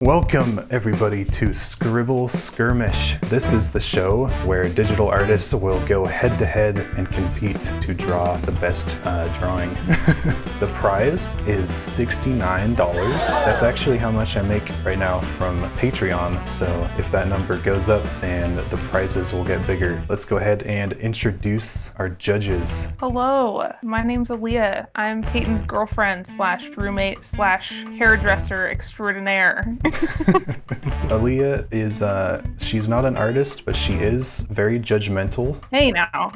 Welcome everybody to Scribble Skirmish. This is the show where digital artists will go head to head and compete to draw the best drawing. The prize is $69. That's actually how much I make right now from Patreon. So if that number goes up, then the prizes will get bigger. Let's go ahead and introduce our judges. Hello, my name's Aaliyah. I'm Peyton's girlfriend slash roommate slash hairdresser extraordinaire. Aaliyah is, she's not an artist, but she is very judgmental. Hey now.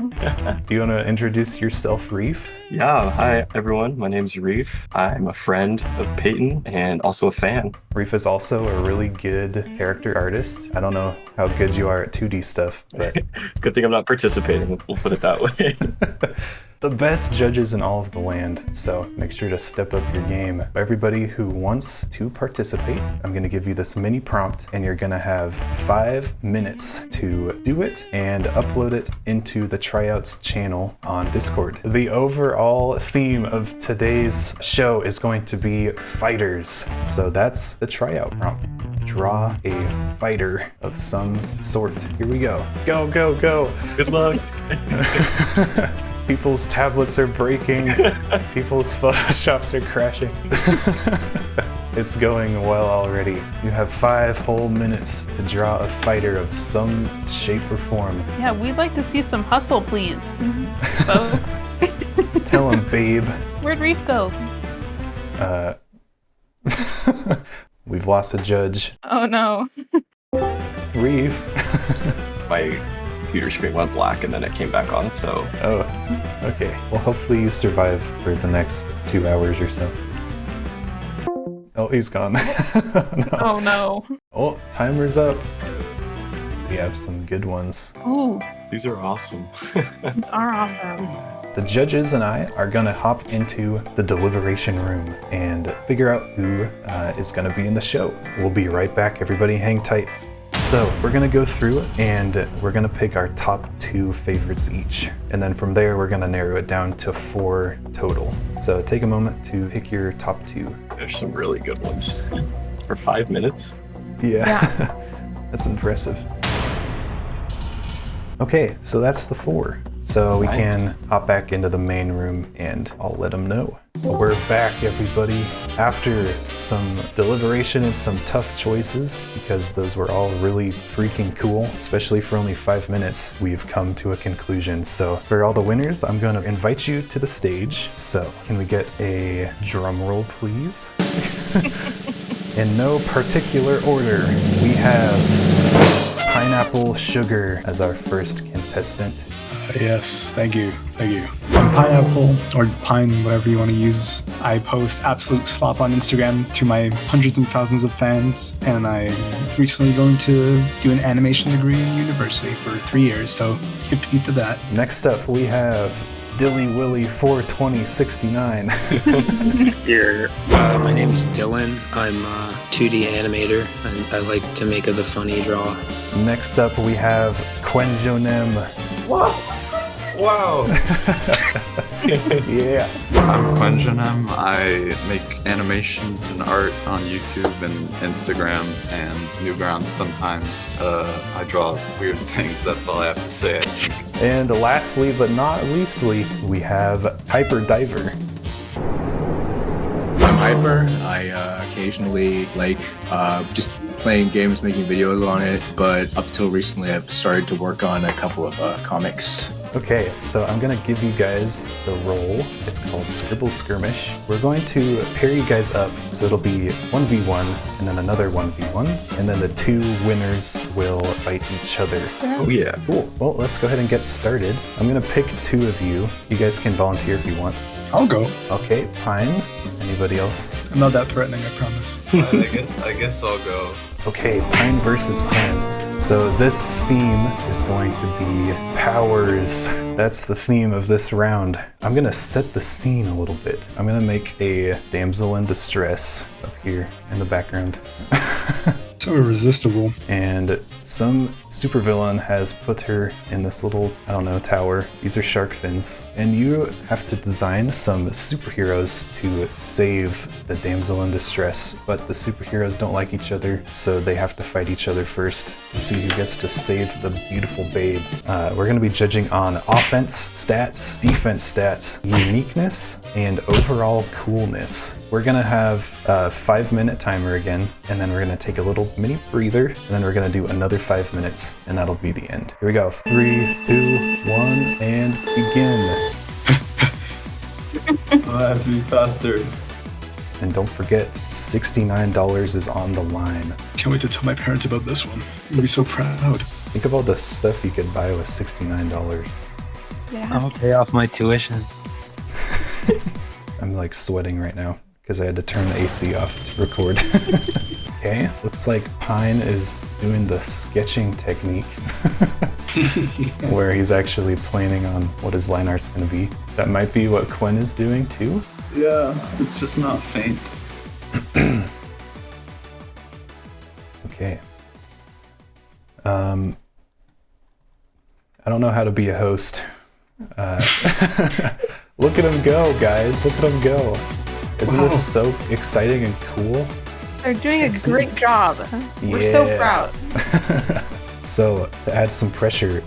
Do you want to introduce yourself, Reef? Yeah, hi everyone, my name's Reef. I'm a friend of Peyton and also a fan. Reef is also a really good character artist. I don't know how good you are at 2D stuff, but... Good thing I'm not participating, we'll put it that way. The best judges in all of the land, so make sure to step up your game. Everybody who wants to participate, I'm gonna give you this mini prompt and you're gonna have 5 minutes to do it and upload it into the Tryouts channel on Discord. The overall theme of today's show is going to be fighters. So that's the tryout prompt. Draw a fighter of some sort. Here we go. Go, go, go. Good luck. People's tablets are breaking. People's photoshops are crashing. It's going well already. You have 5 whole minutes to draw a fighter of some shape or form. Yeah, we'd like to see some hustle, please, folks. Tell him, babe. Where'd Reef go? We've lost a judge. Oh no. Reef. My computer screen went black and then it came back on, so... Oh, okay. Well, hopefully you survive for the next 2 hours or so. Oh, he's gone. No. Oh no. Oh, timer's up. We have some good ones. Ooh, These are awesome. these are awesome. The judges and I are gonna hop into the deliberation room and figure out who is gonna be in the show. We'll be right back, everybody hang tight. So we're gonna go through it and we're gonna pick our top 2 favorites each. And then from there, we're gonna narrow it down to 4 total. So take a moment to pick your top 2. There's some really good ones. For 5 minutes? Yeah. That's impressive. Okay, so that's the 4. So we Nice. can hop back into the main room and I'll let them know. We're back, everybody, after some deliberation and some tough choices, because those were all really freaking cool, especially for only 5 minutes. We've come to a conclusion. So for all the winners, I'm gonna invite you to the stage. So can we get a drum roll, please? In no particular order, we have Pineapple Sugar as our first contestant. Yes, thank you. I'm Pineapple, or Pine, whatever you want to use. I post absolute slop on Instagram to my hundreds and thousands of fans, and I'm recently going to do an animation degree in university for 3 years, so hip to beat to that. Next up, we have Dilly Willy 42069. Here. My name's Dylan. I'm a 2D animator, and I like to make the funny draw. Next up, we have Quenjonem. Wow! Yeah. I'm Quenjonem. I make animations and art on YouTube and Instagram and Newgrounds sometimes. I draw weird things, that's all I have to say. And lastly, but not leastly, we have Hyper Diver. I'm Hyper. I occasionally like just playing games, making videos on it, but up till recently I've started to work on a couple of comics. Okay, so I'm gonna give you guys the role. It's called Scribble Skirmish. We're going to pair you guys up, so it'll be 1v1 and then another 1v1, and then the 2 winners will fight each other. Oh yeah. Cool. Well, let's go ahead and get started. I'm gonna pick 2 of you. You guys can volunteer if you want. I'll go. Okay, Pine. Anybody else? I'm not that threatening, I promise. I guess I'll go. Okay, Pine versus Pine. So this theme is going to be powers. That's the theme of this round. I'm gonna set the scene a little bit. I'm gonna make a damsel in distress up here in the background. So irresistible. And some supervillain has put her in this little, I don't know, tower. These are shark fins. And you have to design some superheroes to save the damsel in distress. But the superheroes don't like each other, so they have to fight each other first to see who gets to save the beautiful babe. We're going to be judging on offense stats, defense stats, uniqueness, and overall coolness. We're gonna have a 5-minute timer again, and then we're gonna take a little mini breather, and then we're gonna do another 5 minutes, and that'll be the end. Here we go. 3, 2, 1, and begin. I have to be faster. And don't forget, $69 is on the line. Can't wait to tell my parents about this one. They'll be so proud. Think of all the stuff you could buy with $69. Yeah. I'll pay off my tuition. I'm like sweating right now because I had to turn the AC off to record. Okay, looks like Pine is doing the sketching technique where he's actually planning on what his line art's gonna be. That might be what Quinn is doing too. Yeah, it's just not faint. Okay. I don't know how to be a host. Look at him go, guys. Look at him go. Isn't this so exciting and cool? They're doing a great job. We're so proud. So, to add some pressure,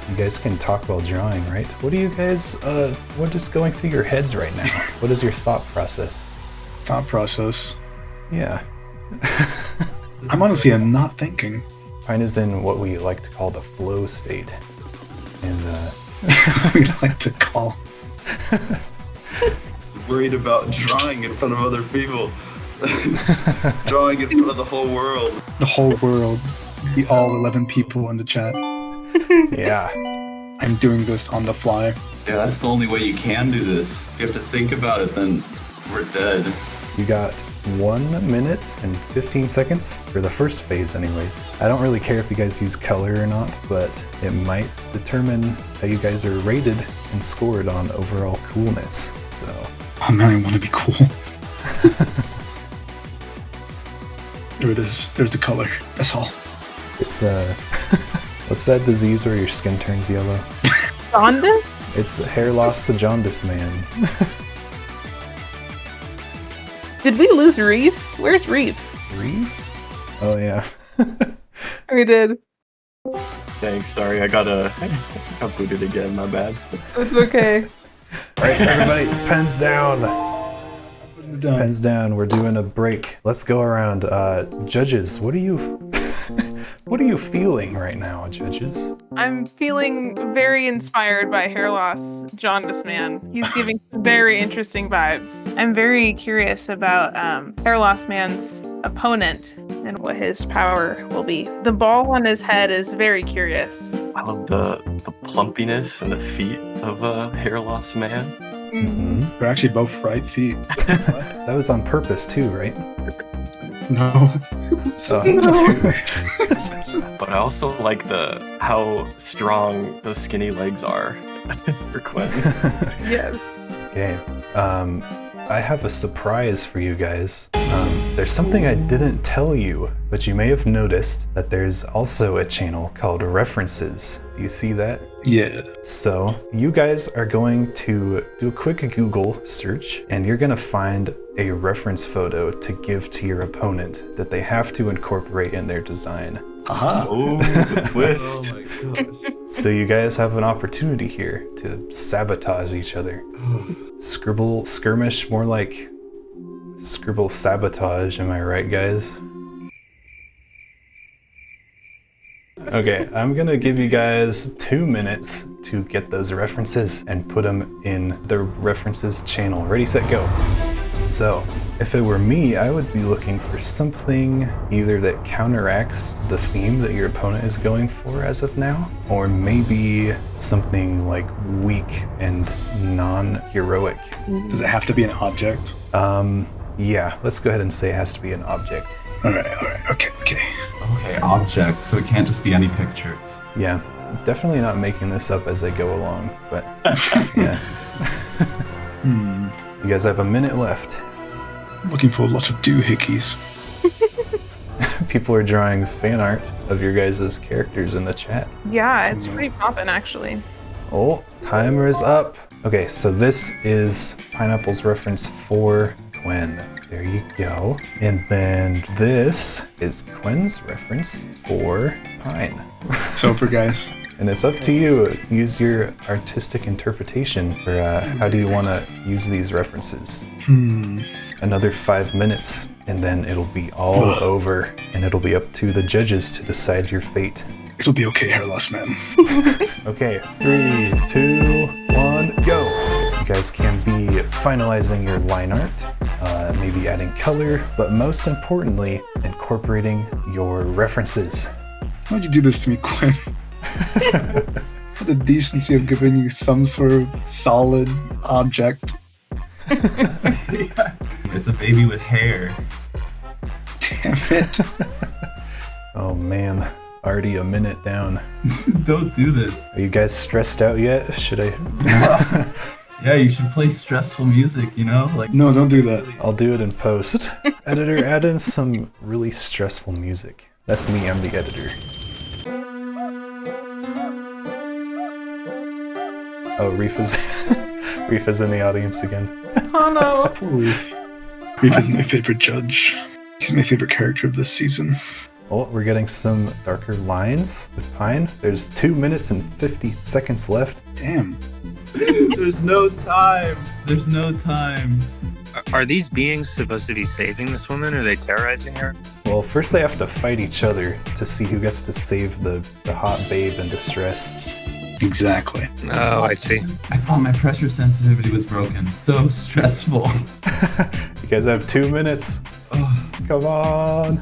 you guys can talk while drawing, right? What do you guys, what is going through your heads right now? What is your thought process? Thought process. Yeah. I'm honestly not thinking. Pine is in what we like to call the flow state. And, We like to call. Worried about drawing in front of other people. Drawing in front of the whole world. The whole world. All 11 people in the chat. yeah. I'm doing this on the fly. Yeah, that's the only way you can do this. If you have to think about it, then we're dead. You got 1 minute and 15 seconds for the first phase anyways. I don't really care if you guys use color or not, but it might determine how you guys are rated and scored on overall coolness, so. Oh man, I want to be cool. There it is. There's the color. That's all. It's what's that disease where your skin turns yellow? Jaundice? It's hair loss to jaundice, man. Did we lose Reef? Where's Reef? Reef? Oh yeah. We did. Thanks, sorry, I got booted again, my bad. It's okay. Alright, everybody, pens down. Done. Pens down, we're doing a break. Let's go around. Judges, what are you feeling right now, judges? I'm feeling very inspired by hair loss jaundice man. He's giving very interesting vibes. I'm very curious about hair loss man's opponent and what his power will be. The ball on his head is very curious. I love the plumpiness and the feet of a hair loss man. Mm-hmm. We're actually both right feet. That was on purpose too, right? No. So, But I also like how strong those skinny legs are for Quinn's. Yes. okay. I have a surprise for you guys. There's something I didn't tell you, but you may have noticed that there's also a channel called References. Do you see that? Yeah. So you guys are going to do a quick Google search and you're gonna find a reference photo to give to your opponent that they have to incorporate in their design. Aha. Oh, the twist. Oh my gosh. So you guys have an opportunity here to sabotage each other. Scribble skirmish, more like scribble sabotage, am I right, guys? Okay, I'm gonna give you guys 2 minutes to get those references and put them in the references channel. Ready, set, go. So, if it were me, I would be looking for something either that counteracts the theme that your opponent is going for as of now, or maybe something like weak and non-heroic. Does it have to be an object? Yeah, let's go ahead and say it has to be an object. Alright, okay. Okay, object, so it can't just be any picture. Yeah, definitely not making this up as I go along, but yeah. You guys have a minute left. I'm looking for a lot of doohickeys. People are drawing fan art of your guys' characters in the chat. Yeah, it's pretty poppin' actually. Oh, timer is up. Okay, so this is Pineapple's reference for Gwen. There you go. And then this is Gwen's reference for Pine. It's over, guys. And it's up to you. Use your artistic interpretation for how do you want to use these references. Another 5 minutes, and then it'll be all over, and it'll be up to the judges to decide your fate. It'll be okay, hair loss man. Okay, 3, 2, 1, go! You guys can be finalizing your line art, maybe adding color, but most importantly, incorporating your references. Why'd you do this to me, Quinn? For the decency of giving you some sort of solid object. It's a baby with hair. Damn it. Oh man, already a minute down. Don't do this. Are you guys stressed out yet? Should I? Yeah, you should play stressful music, you know? Like No, don't do that. I'll do it in post. Editor, add in some really stressful music. That's me, I'm the editor. Oh, Reef is in the audience again. Oh no. Poor Reef. Reef is my favorite judge. He's my favorite character of this season. Oh, we're getting some darker lines with Pine. There's 2 minutes and 50 seconds left. Damn. There's no time. There's no time. Are these beings supposed to be saving this woman? Are they terrorizing her? Well, first they have to fight each other to see who gets to save the hot babe in distress. Exactly. Oh, I see. I thought my pressure sensitivity was broken. So stressful. You guys have 2 minutes. Oh, Come on.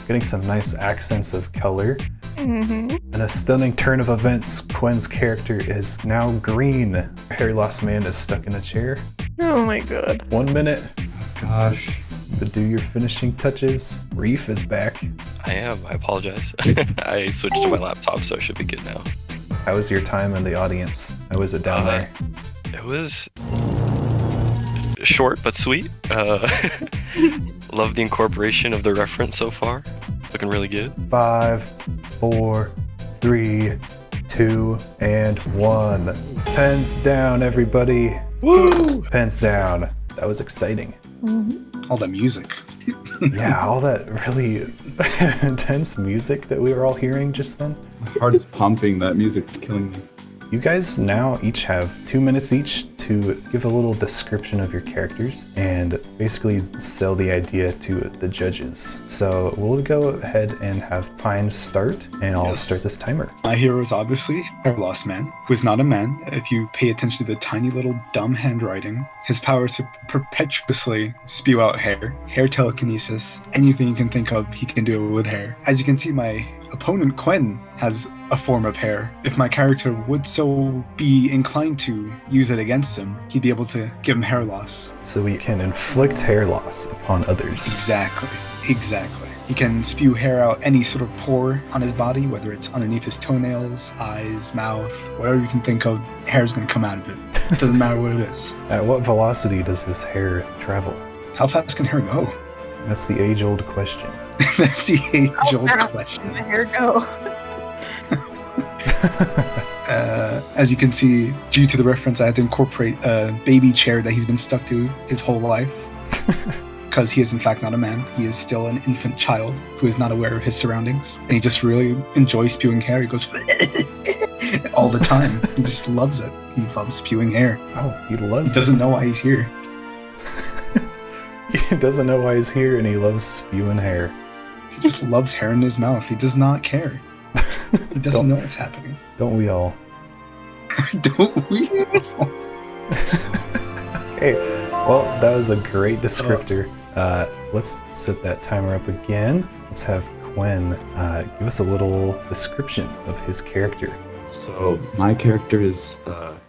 Getting some nice accents of color. In a stunning turn of events, Gwen's character is now green. Hair loss man is stuck in a chair. Oh my god. 1 minute gosh. to do your finishing touches. Reef is back. I am. I apologize. I switched to my laptop, so it should be good now. How was your time in the audience? How was it down there? It was short but sweet. Love the incorporation of the reference so far. Looking really good. 5, 4, 3, 2, and 1. Pens down, everybody. Woo! Pens down. That was exciting. All that music. Yeah, all that really intense music that we were all hearing just then. My heart is pumping. That music is killing me. You guys now each have 2 minutes each to give a little description of your characters and basically sell the idea to the judges. So we'll go ahead and have Pine start, and I'll start this timer. My hero is obviously Hair Loss Man, who is not a man. If you pay attention to the tiny little dumb handwriting, his power is to perpetuously spew out hair telekinesis. Anything you can think of, he can do it with hair. As you can see, my opponent Quen has a form of hair. If my character would so be inclined to use it against him, he'd be able to give him hair loss. So we can inflict hair loss upon others. Exactly. He can spew hair out any sort of pore on his body, whether it's underneath his toenails, eyes, mouth, whatever you can think of, hair's gonna come out of it. Doesn't matter what it is. At what velocity does this hair travel? How fast can hair go? That's the age-old question. That's the age-old How question. fast can the hair go? As you can see, due to the reference, I had to incorporate a baby chair that he's been stuck to his whole life. Because he is in fact not a man. He is still an infant child who is not aware of his surroundings. And he just really enjoys spewing hair. He goes all the time. He just loves it. He loves spewing hair. Oh, he loves He doesn't know why he's here. He doesn't know why he's here, and he loves spewing hair. He just loves hair in his mouth. He does not care. He doesn't know what's happening. Don't we all? Don't we? Okay, well, that was a great descriptor. Let's set that timer up again. Let's have Quen give us a little description of his character. So my character is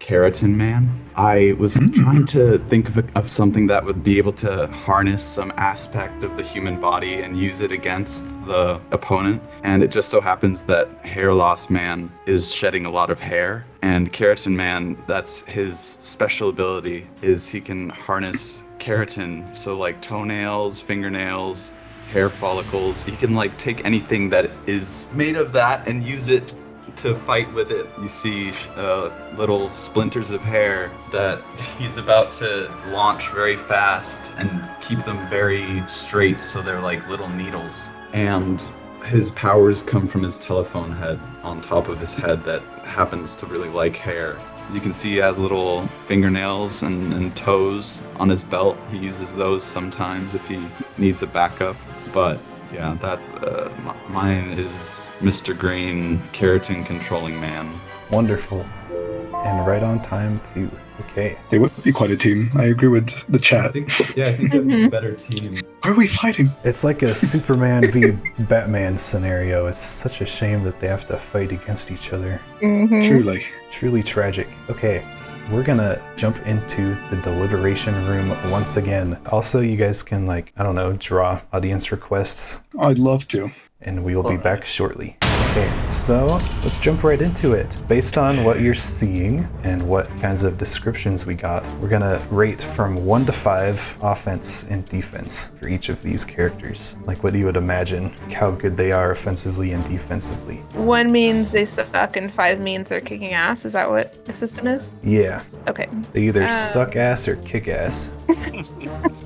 Keratin Man. I was trying to think of something that would be able to harness some aspect of the human body and use it against the opponent. And it just so happens that Hair Loss Man is shedding a lot of hair. And Keratin Man, that's his special ability, is he can harness keratin, so like toenails, fingernails, hair follicles. You can like take anything that is made of that and use it to fight with it. You see little splinters of hair that he's about to launch very fast and keep them very straight, so they're like little needles. And his powers come from his telephone head on top of his head that happens to really like hair. As you can see, he has little fingernails and toes on his belt. He uses those sometimes if he needs a backup. But yeah, mine is Mr. Green, keratin controlling man. Wonderful. And right on time too. Okay. They would be quite a team. I agree with the chat. I think it'd be a better team. Why are we fighting? It's like a Superman v Batman scenario. It's such a shame that they have to fight against each other. Truly. Truly tragic. Okay, we're gonna jump into the deliberation room once again. Also, you guys can draw audience requests. I'd love to. And we'll be back shortly. Okay, so let's jump right into it. Based on what you're seeing and what kinds of descriptions we got, we're gonna rate from 1 to 5 offense and defense for each of these characters. Like what you would imagine, how good they are offensively and defensively. 1 means they suck and 5 means they're kicking ass. Is that what the system is? Yeah. Okay. They either suck ass or kick ass.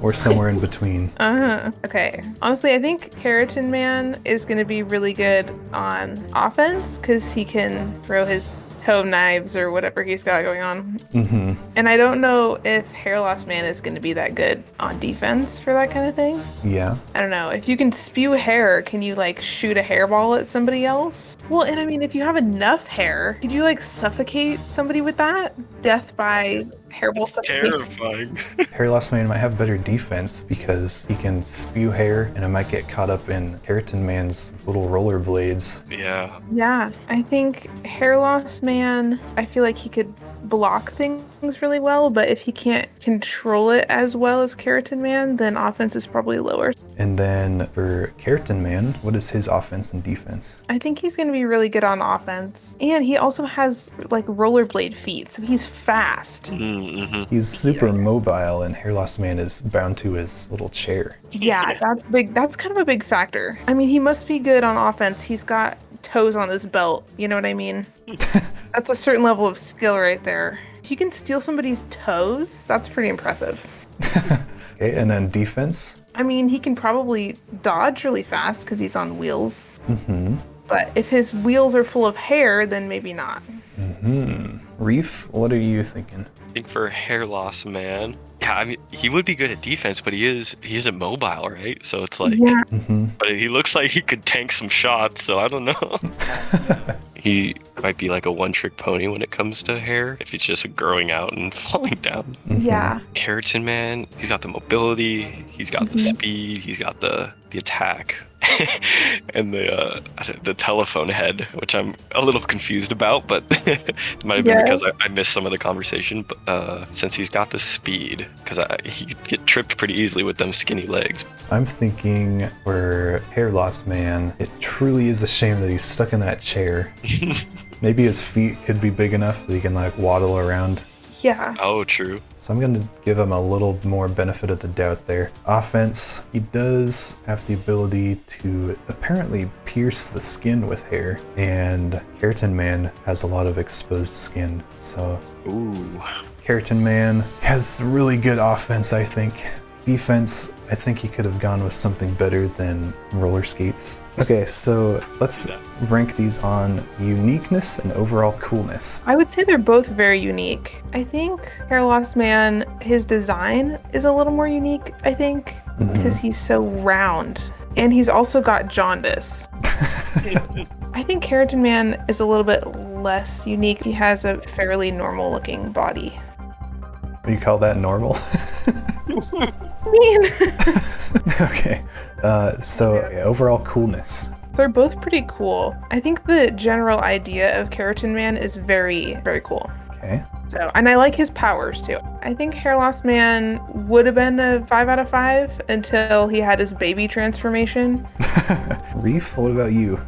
Or somewhere in between. Okay. Honestly, I think Keratin Man is going to be really good on offense because he can throw his toe knives or whatever he's got going on. And I don't know if Hair Loss Man is going to be that good on defense for that kind of thing. Yeah. I don't know. If you can spew hair, can you shoot a hairball at somebody else? Well, and I mean, if you have enough hair, could you suffocate somebody with that? Death by hairball suffocation. Terrifying. Hair Loss Man might have better defense because he can spew hair and it might get caught up in Keratin Man's little rollerblades. Yeah. Yeah, I think Hair Loss Man, I feel like he could block things really well, but if he can't control it as well as Keratin Man, then offense is probably lower. And then for Keratin Man, what is his offense and defense? I think he's going to be really good on offense. And he also has rollerblade feet, so he's fast. He's super mobile, and Hair Loss Man is bound to his little chair. Yeah, that's big. That's kind of a big factor. I mean, he must be good on offense. He's got toes on his belt. You know what I mean? That's a certain level of skill right there. If you can steal somebody's toes, that's pretty impressive. Okay, and then defense? I mean, he can probably dodge really fast because he's on wheels. But if his wheels are full of hair, then maybe not. Reef, what are you thinking? I think for Hair Loss Man, yeah, I mean, he would be good at defense, but he is immobile, right? So it's Yeah. But he looks like he could tank some shots, so I don't know. He might be like a one-trick pony when it comes to hair, if it's just growing out and falling down. Yeah. Keratin Man, he's got the mobility, he's got the speed, he's got the attack. And the telephone head, which I'm a little confused about, but it might have been because I missed some of the conversation. But since he's got the speed, because he could get tripped pretty easily with them skinny legs. I'm thinking for Hair Loss Man, it truly is a shame that he's stuck in that chair. Maybe his feet could be big enough that he can waddle around. Yeah. Oh, true. So I'm going to give him a little more benefit of the doubt there. Offense, he does have the ability to apparently pierce the skin with hair, and Keratin Man has a lot of exposed skin, so... Ooh. Keratin Man has really good offense, I think. Defense, I think he could have gone with something better than roller skates. Okay, so let's rank these on uniqueness and overall coolness. I would say they're both very unique. I think Hair Loss Man, his design is a little more unique, I think, because he's so round. And he's also got jaundice. I think Keratin Man is a little bit less unique. He has a fairly normal looking body. You call that normal? Okay, so overall coolness. They're both pretty cool. I think the general idea of Keratin Man is very, very cool. Okay. So, and I like his powers too. I think Hair Loss Man would have been a 5 out of 5 until he had his baby transformation. Reef, what about you?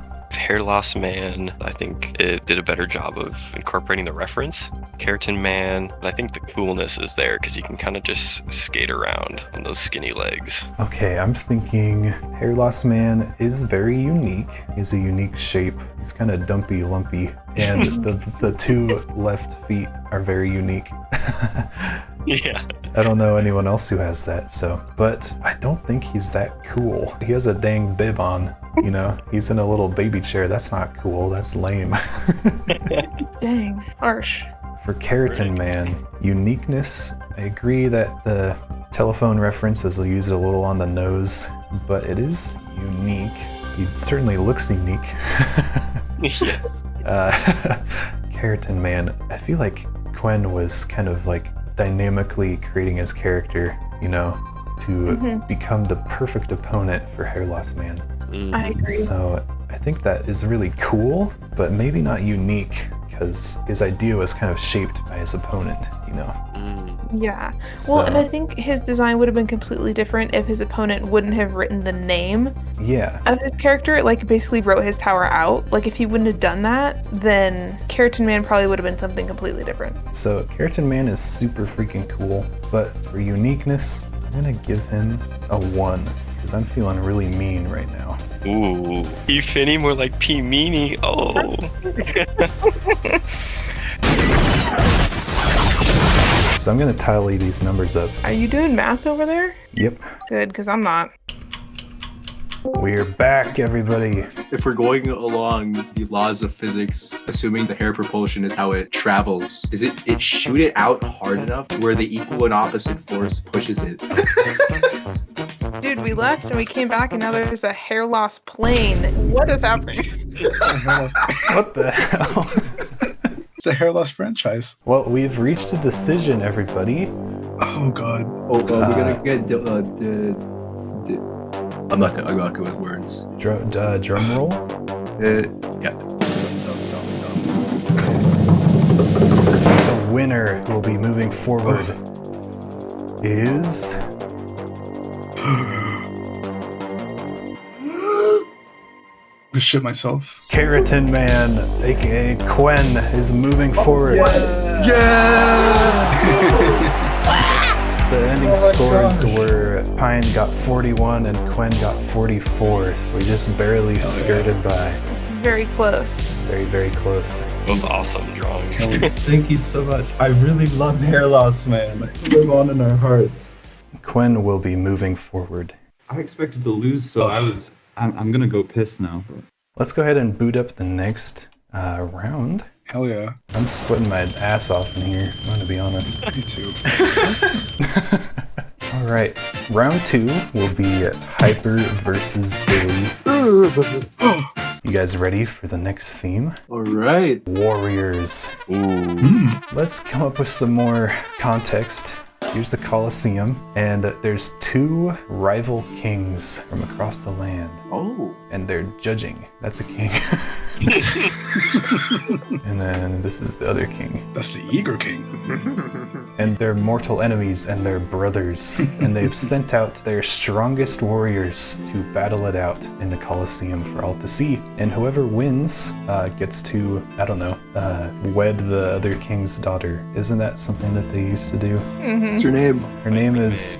Hair Loss Man, I think it did a better job of incorporating the reference. Keratin Man, I think the coolness is there because he can kind of just skate around on those skinny legs. Okay, I'm thinking Hair Loss Man is very unique. He's a unique shape. He's kind of dumpy, lumpy, and the two left feet are very unique. Yeah. I don't know anyone else who has that, but I don't think he's that cool. He has a dang bib on, you know? He's in a little baby chair. That's not cool. That's lame. Dang, harsh. For Keratin Man, uniqueness, I agree that the telephone references will use it a little on the nose, but it is unique. He certainly looks unique. Yeah. Keratin Man, I feel like Quen was kind of like dynamically creating his character, you know, to become the perfect opponent for Hair Loss Man. I agree. So I think that is really cool, but maybe not unique because his idea was kind of shaped by his opponent, you know. Yeah. So, Well, and I think his design would have been completely different if his opponent wouldn't have written the name yeah. of his character, like basically wrote his power out. Like if he wouldn't have done that, then Keratin Man probably would have been something completely different. So Keratin Man is super freaking cool, but for uniqueness, I'm gonna give him a 1 because I'm feeling really mean right now. Ooh. PFINNEY, more like P-meanie. Oh. So I'm gonna tally these numbers up. Are you doing math over there? Yep. Good, because I'm not. We're back, everybody. If we're going along the laws of physics, assuming the hair propulsion is how it travels, does it shoot it out hard enough to where the equal and opposite force pushes it? Dude, we left and we came back and now there's a hair loss plane. What is happening? What the hell? It's a Hair Loss franchise. Well, we've reached a decision, everybody. Oh god. Oh, we're gonna get I'm not good with words. Drum roll. Yeah. The winner who will be moving forward is... I shit myself. Keratin Man, aka Quen, is moving forward. The ending scores were Pine got 41 and Quen got 44, so we just barely skirted by. It's very close. Very, very close. Both awesome drawings. Thank you so much. I really love Hair Loss Man. Live on in our hearts. Quen will be moving forward. I expected to lose, so I'm gonna go piss now. Let's go ahead and boot up the next round. Hell yeah. I'm sweating my ass off in here, I'm gonna be honest. Me too. All right, round 2 will be Hyper versus Billy. You guys ready for the next theme? All right. Warriors. Ooh. Let's come up with some more context. Here's the Colosseum, and there's 2 rival kings from across the land. Oh. And they're judging. That's a king. And then this is the other king. That's the Eager King. And they're mortal enemies and they're brothers. And they've sent out their strongest warriors to battle it out in the Colosseum for all to see. And whoever wins gets to, I don't know, wed the other king's daughter. Isn't that something that they used to do? What's her name? Her name is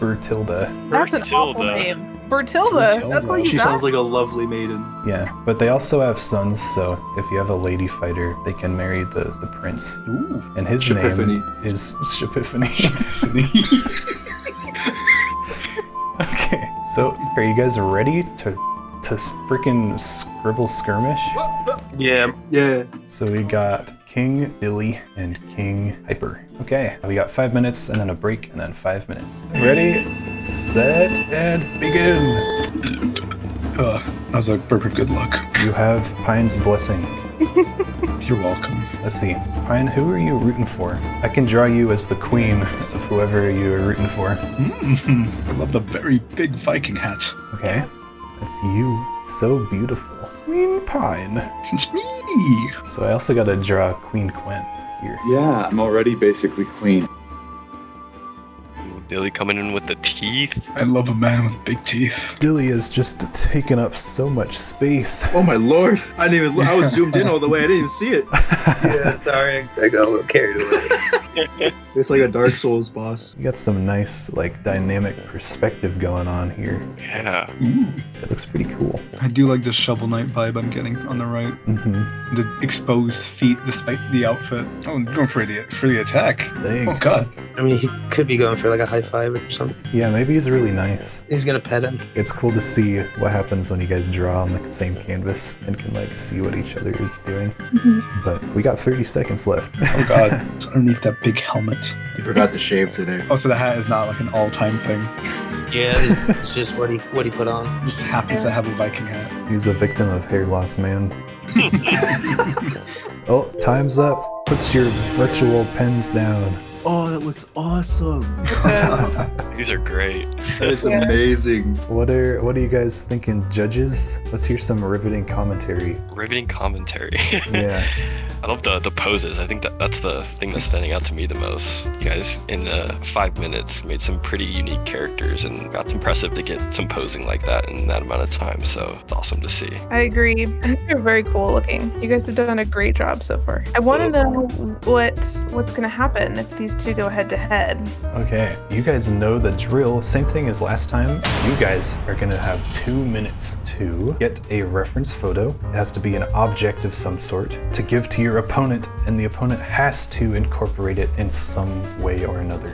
Bertilda. That's an awful name. Bertilda. That's what you She got? sounds like a lovely maiden. Yeah, but they also have sons, so if you have a lady fighter, they can marry the prince. Ooh. And his Shipiphany. name is Shipiphany. Okay, so are you guys ready to freaking scribble skirmish? Yeah. Yeah. So we got King Billy and King Hyper. Okay, we got 5 minutes and then a break and then 5 minutes. Ready, set, and begin. That was a perfect good luck. You have Pine's blessing. You're welcome. Let's see. Pine, who are you rooting for? I can draw you as the queen of whoever you are rooting for. I love the very big Viking hat. Okay. That's you. So beautiful. Queen Pine. It's me! So I also gotta draw Queen Quen here. Yeah, I'm already basically queen. Dilly coming in with the teeth. I love a man with big teeth. Dilly has just taken up so much space. Oh my lord! I didn't even. I was zoomed in all the way. I didn't even see it. Yeah, sorry. I got a little carried away. It's like a Dark Souls boss. You got some nice, like, dynamic perspective going on here. Yeah. It looks pretty cool. I do like the Shovel Knight vibe I'm getting on the right. Mm-hmm. The exposed feet despite the outfit. Oh, going for the attack. Dang. Oh god. I mean, he could be going for like a high five or something. Yeah, maybe he's really nice. He's gonna pet him. It's cool to see what happens when you guys draw on the same canvas and can, like, see what each other is doing. But we got 30 seconds left. Oh god. It's underneath that big helmet. You forgot to shave today. Oh, so the hat is not like an all-time thing. Yeah, it's just what he put on. Just happens to have a Viking hat. He's a victim of hair loss, man. Oh, time's up. Put your virtual pens down. Oh, that looks awesome. These are great. That's amazing. What are you guys thinking, judges? Let's hear some riveting commentary. Riveting commentary. Yeah. I love the poses. I think that's the thing that's standing out to me the most. You guys, in 5 minutes, made some pretty unique characters, and that's impressive to get some posing like that in that amount of time, so it's awesome to see. I agree. I think they're very cool looking. You guys have done a great job so far. I want to know what's going to happen if these two go head to head. Okay, you guys know the drill. Same thing as last time. You guys are gonna have 2 minutes to get a reference photo. It has to be an object of some sort to give to your opponent, and the opponent has to incorporate it in some way or another.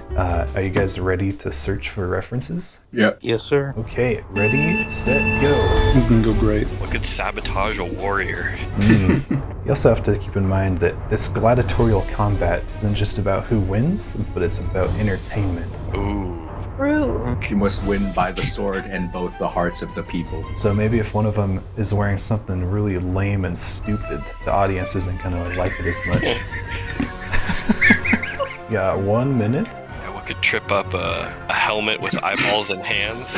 Are you guys ready to search for references? Yep. Yes, sir. Okay, ready, set, go. This is gonna go great. What could sabotage a warrior? You also have to keep in mind that this gladiatorial combat isn't just about who wins, but it's about entertainment. Ooh. True. You must win by the sword and both the hearts of the people. So maybe if one of them is wearing something really lame and stupid, the audience isn't gonna like it as much. Yeah, 1 minute. Yeah, what could trip up a helmet with eyeballs and hands?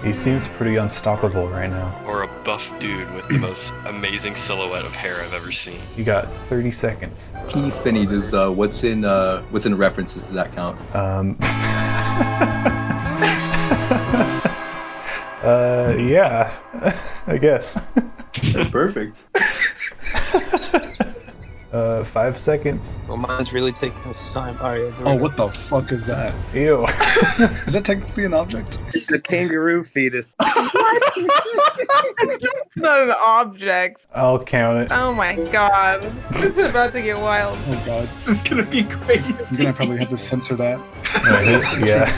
He seems pretty unstoppable right now. Or a buff dude with the most amazing silhouette of hair I've ever seen. You got 30 seconds. PFINNEY, does what's in references to that count? Yeah, I guess. Perfect. 5 seconds. Well, mine's really taking its time. All right. Oh, what the fuck is that? Ew. Is that technically an object? It's a kangaroo fetus. It's not an object. I'll count it. Oh my god. This is about to get wild. Oh god. This is gonna be crazy. I'm gonna probably have to censor that. Yeah.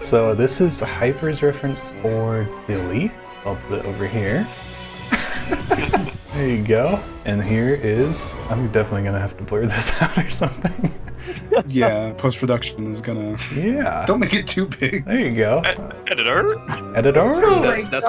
So this is Hyper's reference for Billy. So I'll put it over here. There you go. And here is, I'm definitely gonna have to blur this out or something. Yeah, post-production is gonna... Yeah. Don't make it too big. There you go. Editor? Editor? Oh my That's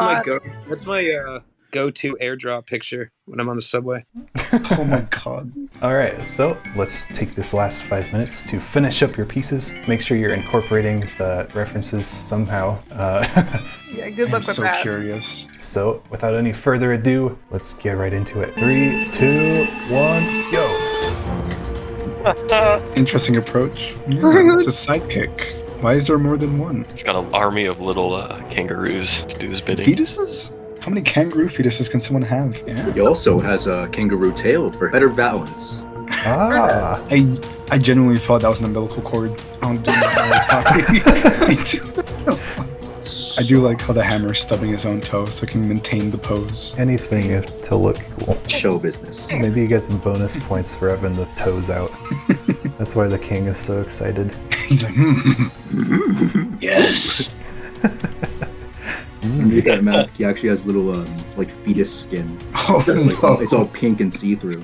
my go-to airdrop picture when I'm on the subway. Oh my god. All right, so let's take this last 5 minutes to finish up your pieces. Make sure you're incorporating the references somehow. Yeah, good I'm luck with so that. curious. So without any further ado, let's get right into it. 3, 2, 1, go. Interesting approach. Yeah, it's a sidekick. Why is there more than one? He's got an army of little kangaroos to do his bidding. Fetuses? How many kangaroo fetuses can someone have? Yeah. He also has a kangaroo tail for better balance. Ah. I genuinely thought that was an umbilical cord. I don't do that. Me too. I do like how the hammer is stubbing his own toe so it can maintain the pose. Anything to look cool. Show business. Maybe you get some bonus points for having the toes out. That's why the king is so excited. He's like, yes. Underneath that mask, he actually has little like fetus skin. Oh, So it's, like, no. it's all pink and see-through.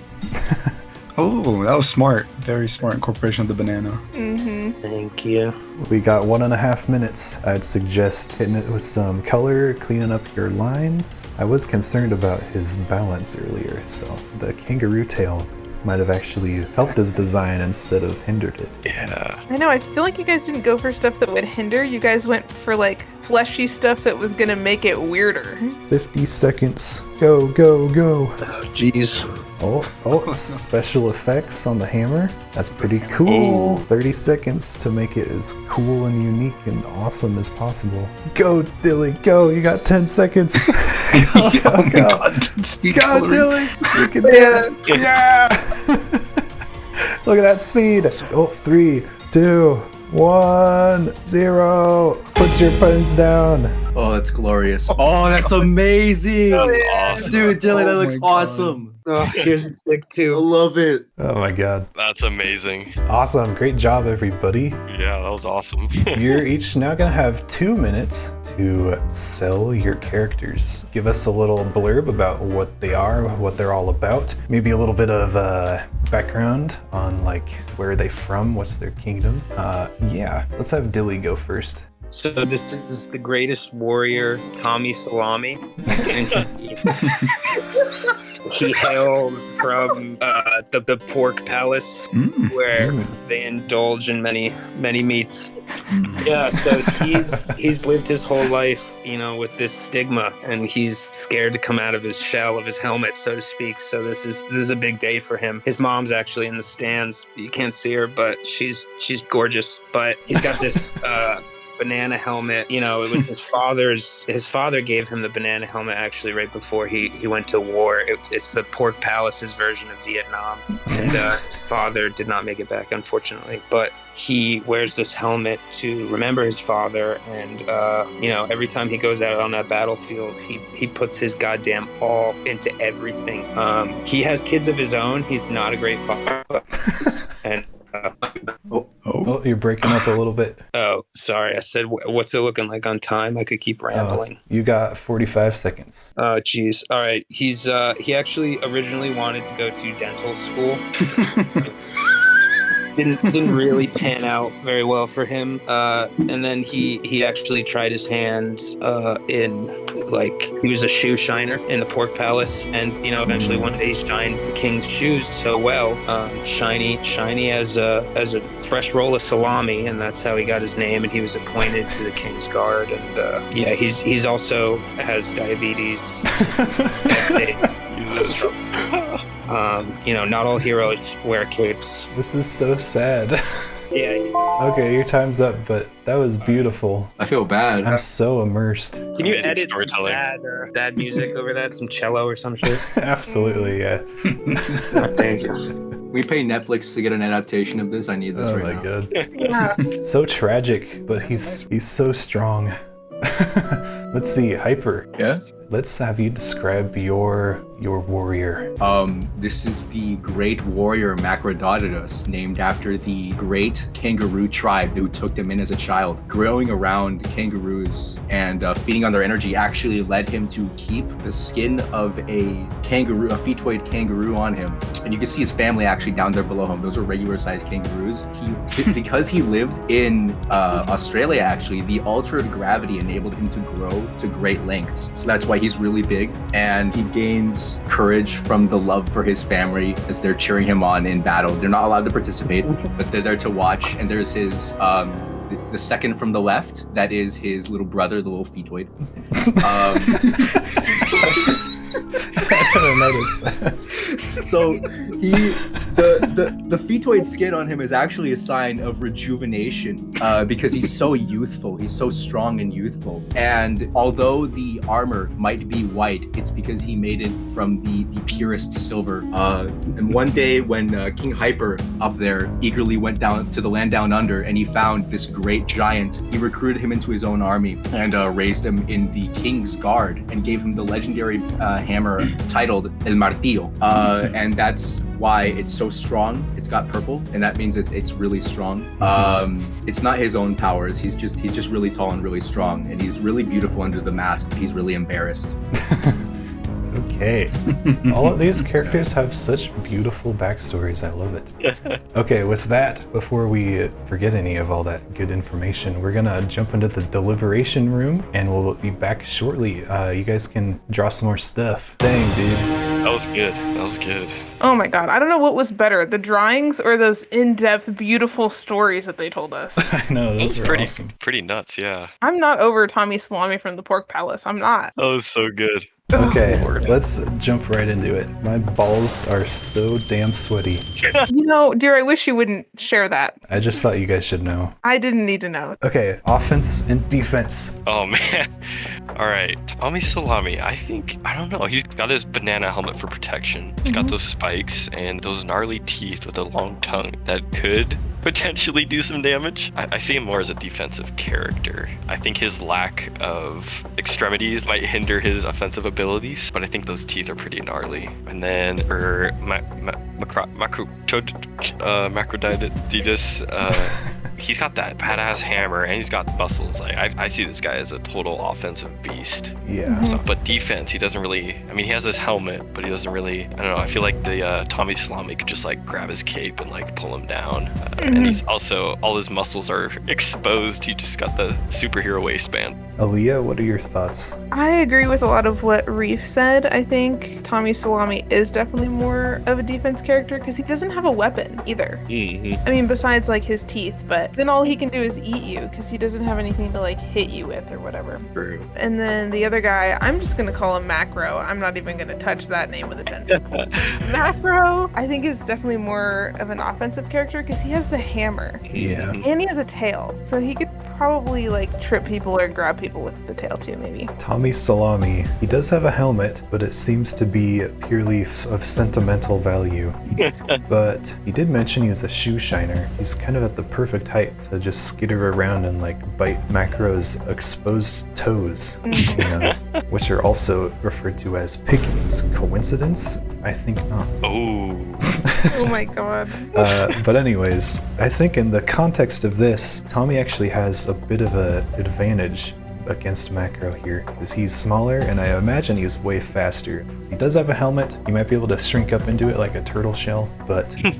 Oh, that was smart. Very smart incorporation of the banana. Mm-hmm. Thank you. We got 1.5 minutes. I'd suggest hitting it with some color, cleaning up your lines. I was concerned about his balance earlier, so the kangaroo tail might have actually helped his design instead of hindered it. Yeah. I know, I feel like you guys didn't go for stuff that would hinder. You guys went for like fleshy stuff that was gonna make it weirder. 50 seconds. Go, go, go. Oh, jeez. Oh, special effects on the hammer. That's pretty cool. 30 seconds to make it as cool and unique and awesome as possible. Go, Dilly, go. You got 10 seconds. Go, go, go. Go, Dilly. You can do it. Yeah. Look at that speed. Oh, 3, 2, 1, 0. Put your pens down. Oh, that's glorious. Oh, that's amazing. That's awesome. Dude, Dylan, that Oh looks my God. awesome. Oh, here's the stick I too. love it. Oh my god. That's amazing. Awesome. Great job, everybody. Yeah, that was awesome. You're each now going to have 2 minutes to sell your characters. Give us a little blurb about what they are, what they're all about. Maybe a little bit of background on like where are they from, what's their kingdom. Yeah, let's have Dilly go first. So this is the greatest warrior, Tommy Salami. And he hails from the pork palace, where they indulge in many meats. Yeah, so he's lived his whole life, you know, with this stigma, and he's scared to come out of his shell, of his helmet, so to speak. So this is a big day for him. His mom's actually in the stands. You can't see her, but she's gorgeous. But he's got this banana helmet. You know, it was his father gave him the banana helmet actually right before he went to war. It's the Pork Palace's version of Vietnam, and his father did not make it back, unfortunately, but he wears this helmet to remember his father. And you know, every time he goes out on that battlefield, he puts his goddamn all into everything. He has kids of his own. He's not a great father, and Oh, you're breaking up a little bit. oh, sorry. I said, what's it looking like on time? I could keep rambling. You got 45 seconds. Oh, geez. All right. He actually originally wanted to go to dental school. Didn't really pan out very well for him. And then he actually tried his hand in, like, he was a shoe shiner in the Pork Palace, and you know, eventually one day he shined the king's shoes so well, shiny as a fresh roll of salami, and that's how he got his name. And he was appointed to the king's guard. And yeah, he's also has diabetes. You know, not all heroes wear capes. This is so sad. Yeah. Okay, your time's up, but that was beautiful. I feel bad. I'm so immersed. Can you Amazing edit some storytelling. sad music over that? Some cello or some shit? Absolutely, yeah. Thank you. We pay Netflix to get an adaptation of this. I need this Oh right my now. god. Yeah. So tragic, but he's so strong. Let's see, Hyper. Yeah? Let's have you describe your warrior. This is the great warrior Macrodotidus, named after the great kangaroo tribe who took him in as a child. Growing around kangaroos and feeding on their energy actually led him to keep the skin of a kangaroo, a fetoid kangaroo, on him. And you can see his family actually down there below him. Those are regular sized kangaroos. Because he lived in Australia, actually, the altered gravity enabled him to grow to great lengths. So that's why he's really big, and he gains courage from the love for his family as they're cheering him on in battle. They're not allowed to participate, but they're there to watch. And there's his the second from the left, that is his little brother, the little fetoid. I didn't notice that. So the fetoid skin on him is actually a sign of rejuvenation, because he's so youthful. He's so strong and youthful. And although the armor might be white, it's because he made it from the purest silver. And one day when King Hyper up there eagerly went down to the land down under, and he found this great giant, he recruited him into his own army and raised him in the king's guard and gave him the legendary hammer titled El Martillo. And that's why it's so strong. It's got purple, and that means it's really strong. It's not his own powers. He's just really tall and really strong, and he's really beautiful under the mask, but he's really embarrassed. Okay. All of these characters have such beautiful backstories. I love it. Okay, with that, before we forget any of all that good information, we're gonna jump into the deliberation room, and we'll be back shortly. You guys can draw some more stuff. Dang, dude. That was good. That was good. Oh my god, I don't know what was better, the drawings or those in-depth, beautiful stories that they told us. I know, That was those are awesome. pretty nuts, yeah. I'm not over Tommy Salami from the Pork Palace. I'm not. That was so good. Okay, Lord. let's jump right into it. My balls are so damn sweaty. You know, dear, I wish you wouldn't share that. I just thought you guys should know. I didn't need to know. Okay, offense and defense. Oh man. All right, Tommy Salami. I don't know. He's got his banana helmet for protection. He's got those spikes and those gnarly teeth with a long tongue that could potentially do some damage. I see him more as a defensive character. I think his lack of extremities might hinder his offensive abilities, but I think those teeth are pretty gnarly. And then for Macroditis, he's got that badass hammer and he's got muscles. Like I see this guy as a total offensive beast. Yeah. So, but defense, he doesn't really. I mean, he has his helmet, but he doesn't really. I don't know. I feel like the Tommy Salami could just like grab his cape and like pull him down. And he's also all his muscles are exposed. He just got the superhero waistband. Aaliyah, what are your thoughts? I agree with a lot of what Reef said. I think Tommy Salami is definitely more of a defense character because he doesn't have a weapon either. I mean, besides like his teeth, but then all he can do is eat you because he doesn't have anything to like hit you with or whatever. True. And then the other guy, I'm just gonna call him Macro. I'm not even gonna touch that name with a 10. Macro, I think, is definitely more of an offensive character because he has the hammer Yeah. and he has a tail, so he could probably like trip people or grab people with the tail too, maybe. Tommy Salami, he does have a helmet, but it seems to be purely of sentimental value. But he did mention he was a shoe shiner. He's kind of at the perfect height to just skitter around and like bite Macro's exposed toes, you know, which are also referred to as piggies. Coincidence? I think not. Oh. Oh my god. But anyways, I think in the context of this, Tommy actually has a bit of an advantage against Macro here, because he's smaller and I imagine he's way faster. He does have a helmet. He might be able to shrink up into it like a turtle shell, but I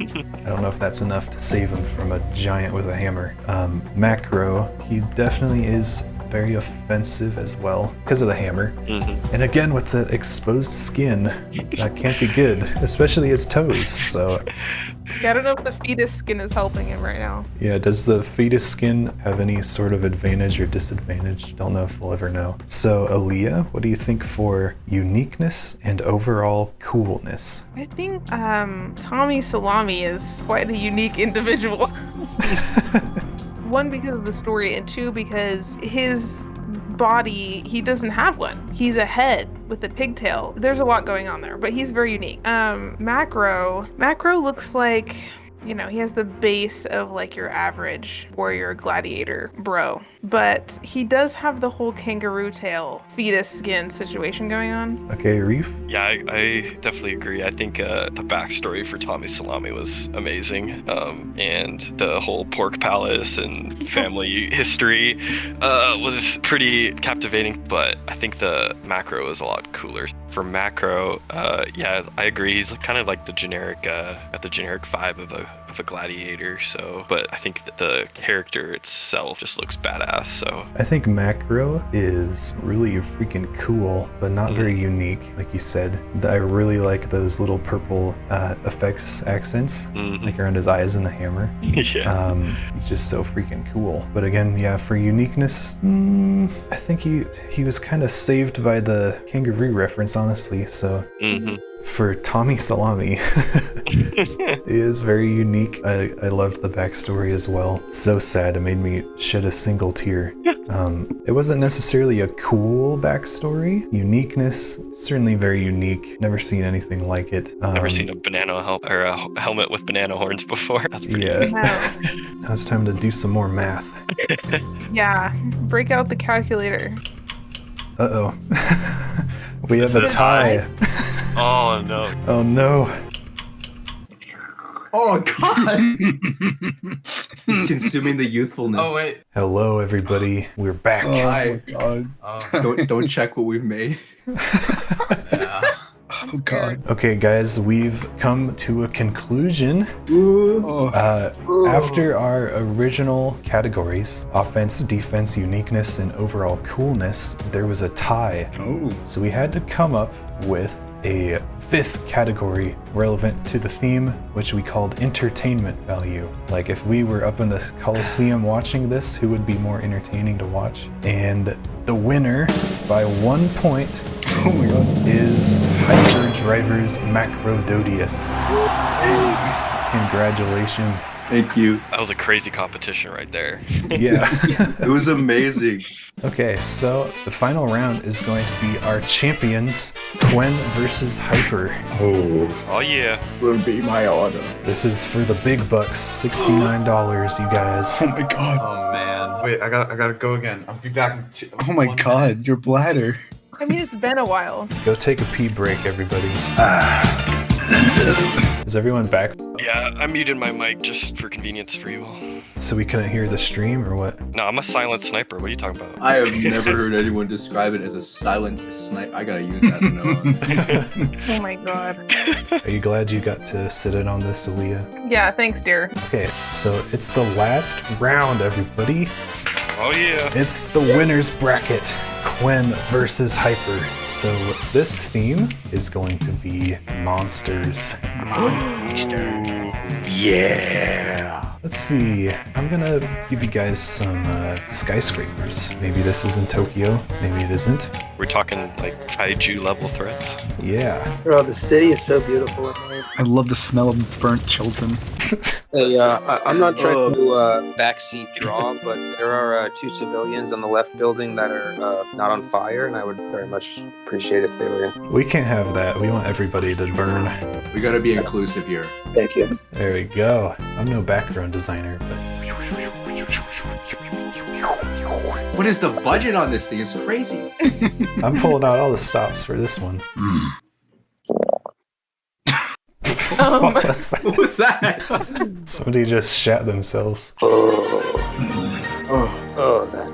don't know if that's enough to save him from a giant with a hammer. Macro, he definitely is very offensive as well because of the hammer. And again, with the exposed skin, that can't be good, especially his toes. So Yeah, I don't know if the fetus skin is helping him right now. yeah, does the fetus skin have any sort of advantage or disadvantage? Don't know if we'll ever know. So Aaliyah, what do you think for uniqueness and overall coolness? I think Tommy Salami is quite a unique individual. One, because of the story, and two, because his body, he doesn't have one. He's a head with a pigtail. There's a lot going on there, but he's very unique. Macro looks like, you know, he has the base of like your average warrior gladiator bro, but he does have the whole kangaroo tail fetus skin situation going on. Okay, Reef? Yeah, I definitely agree. I think the backstory for Tommy Salami was amazing, and the whole pork palace and family history was pretty captivating. But I think the Macro is a lot cooler. For Macro, yeah, I agree. He's kind of like the generic, got the generic vibe of a gladiator. So, but I think that the character itself just looks badass. So I think Macro is really freaking cool, but not very unique, like you said. I really like those little purple effects accents, like around his eyes and the hammer. yeah. He's just so freaking cool. But again, yeah, for uniqueness, I think he was kind of saved by the kangaroo reference, honestly. So for Tommy Salami, he is very unique. I loved the backstory as well. So sad, it made me shed a single tear. It wasn't necessarily a cool backstory. Uniqueness, certainly very unique. Never seen anything like it. Never seen a banana or a helmet with banana horns before. That's pretty Yeah. Wow. Now it's time to do some more math. Yeah, break out the calculator. Uh-oh. We have a tie. Oh no. Oh no. Oh god! He's consuming the youthfulness. Oh wait. Hello everybody. We're back. Hi. Oh. Don't check what we've made. Oh god. Okay guys, we've come to a conclusion. After our original categories, offense, defense, uniqueness, and overall coolness, there was a tie. So we had to come up with a fifth category relevant to the theme, which we called entertainment value. Like if we were up in the Coliseum watching this, who would be more entertaining to watch? And the winner by 1 point Oh my god. is Hyperdriver's Macrododius. Congratulations. Thank you. That was a crazy competition right there. Yeah. It was amazing. Okay, so the final round is going to be our champions, Quen versus Hyper. Oh yeah. Will be my honor. This is for the big bucks, $69, you guys. Oh my god. Oh man. Wait, I gotta go again. I'll be back in two. Oh my god, your bladder. I mean, it's been a while. Go take a pee break, everybody. Is everyone back? Yeah, I muted my mic just for convenience for you all. So we couldn't hear the stream, or what? No, I'm a silent sniper. What are you talking about? I have never heard anyone describe it as a silent snipe. I gotta use that from now on. Oh my god. Are you glad you got to sit in on this, Aaliyah? Yeah, thanks, dear. Okay, so it's the last round, everybody. Oh yeah. It's the winner's bracket, Quen versus Hyper. So this theme is going to be monsters. Yeah. Let's see, I'm gonna give you guys some skyscrapers. Maybe this is in Tokyo, maybe it isn't. We're talking like kaiju level threats. Yeah. Bro, the city is so beautiful at night. I love the smell of burnt children. Hey, I'm not trying to backseat draw, but there are 2 civilians on the left building that are not on fire, and I would very much appreciate if they were in. We can't have that, we want everybody to burn. We gotta be inclusive here. Thank you. There we go. I'm no background designer, but... What is the budget on this thing? It's crazy. I'm pulling out all the stops for this one. What was that? What was that? Somebody just shat themselves. Oh, that's...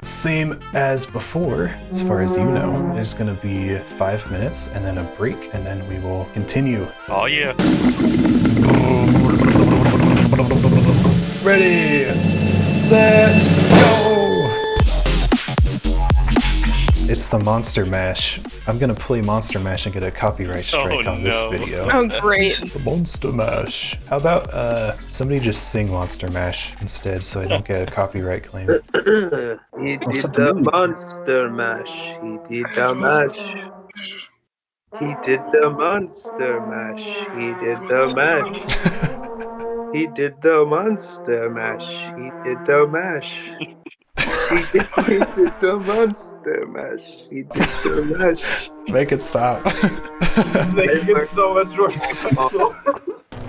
Same as before, as far as you know. There's gonna be 5 minutes and then a break, and then we will continue. Oh yeah. Ready, set, go! It's the Monster Mash. I'm gonna play Monster Mash and get a copyright strike on this video. Oh, great. The Monster Mash. How about somebody just sing Monster Mash instead, so I don't get a copyright claim? He did the monster mash. He did the mash. He did the monster mash. He did the mash. He did the monster mash. He did the mash. He did the monster mash. He did the mash. Make it stop. This is making it so much more stressful.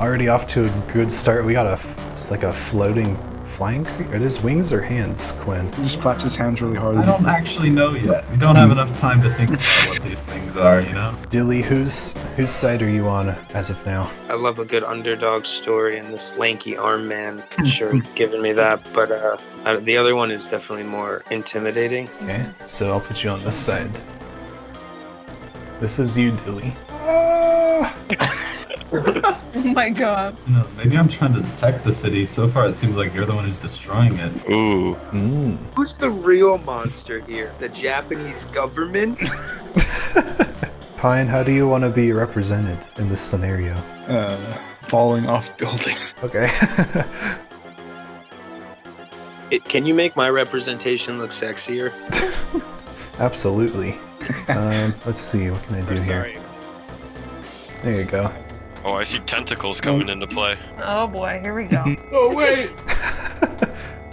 Already off to a good start. We got it's like a floating flying creature. Are those wings or hands, Quen? He just claps his hands really hard. I don't actually know yet. We don't have enough time to think about what these things are, you know? Dilly, whose side are you on as of now? I love a good underdog story, and this lanky arm man sure giving me that. But the other one is definitely more intimidating. Okay, so I'll put you on this side. This is you, Dilly. Oh my god. Who knows? Maybe I'm trying to detect the city. So far, it seems like you're the one who's destroying it. Ooh. Who's the real monster here? The Japanese government? Pine, how do you want to be represented in this scenario? Falling off building. Okay. Can you make my representation look sexier? Absolutely. Let's see, what can I do here? There you go. Oh, I see tentacles coming into play. Oh boy, here we go. Oh, wait.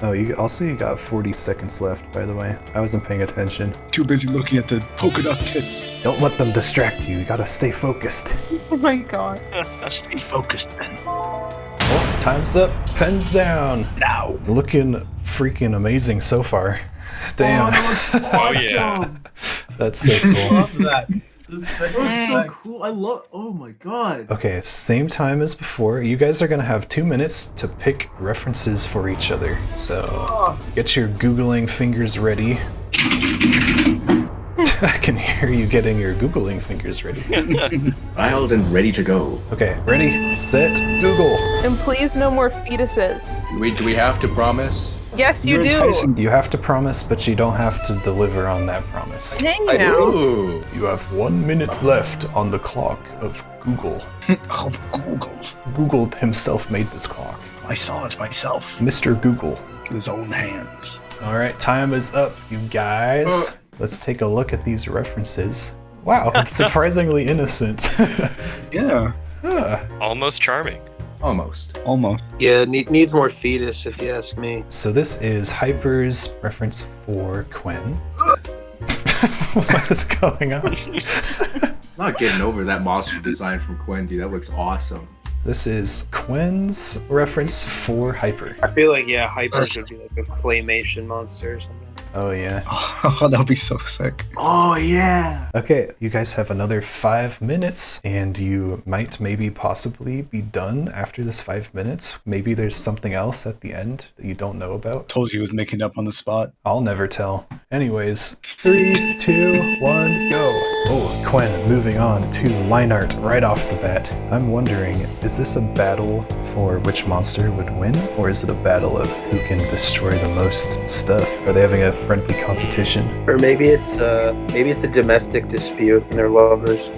Oh, you got 40 seconds left, by the way. I wasn't paying attention. Too busy looking at the polka dot tits. Don't let them distract you. You gotta stay focused. Oh my god. Stay focused, Ben. Well, time's up. Pens down. Now. Looking freaking amazing so far. Damn. Oh yeah. That's so I cool. love that. This Looks so cool. I love. Oh my god. Okay, same time as before. You guys are gonna have 2 minutes to pick references for each other. So get your Googling fingers ready. I can hear you getting your Googling fingers ready. Filed and ready to go. Okay, ready, set, Google. And please no more fetuses. Do we have to promise? Yes, you You're do. enticing. You have to promise, but you don't have to deliver on that promise. Hey now. Ooh. You have 1 minute left on the clock of Google. Oh, Google. Google himself made this clock. I saw it myself Mr. Google. with his own hands. All right, time is up, you guys. let's take a look at these references. Wow, surprisingly innocent. Yeah. Almost charming. Almost. Yeah, needs more fetus, if you ask me. So this is Hyper's reference for Quinn. What is going on? Not getting over that monster design from Quinn, dude. That looks awesome. This is Quinn's reference for Hyper. I feel like, yeah, Hyper should be like a claymation monster or something. Oh yeah. Oh, that would be so sick. Oh, yeah. Okay, you guys have another 5 minutes, and you might maybe possibly be done after this 5 minutes. Maybe there's something else at the end that you don't know about. Told you he was making it up on the spot. I'll never tell. Anyways, 3, 2, 1, go. Oh, Quinn, moving on to line art right off the bat. I'm wondering, is this a battle for which monster would win? Or is it a battle of who can destroy the most stuff? Are they having a friendly competition? Or maybe it's a domestic dispute and they're lovers.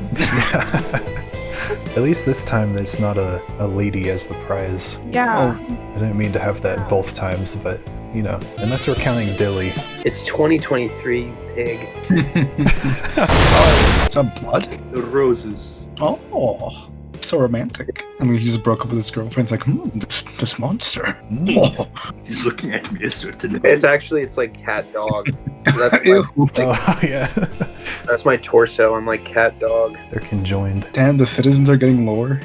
At least this time there's not a lady as the prize. Yeah. I didn't mean to have that both times, but you know, unless we're counting Dilly. It's 2023, you pig. Sorry. Is that blood? The roses. Oh, so romantic. I mean, he just broke up with his girlfriend. It's like, this monster. Oh. He's looking at me a certain It's like cat dog. That's my, Oh yeah. that's my torso. I'm like cat dog. They're conjoined. Damn, the citizens are getting lower.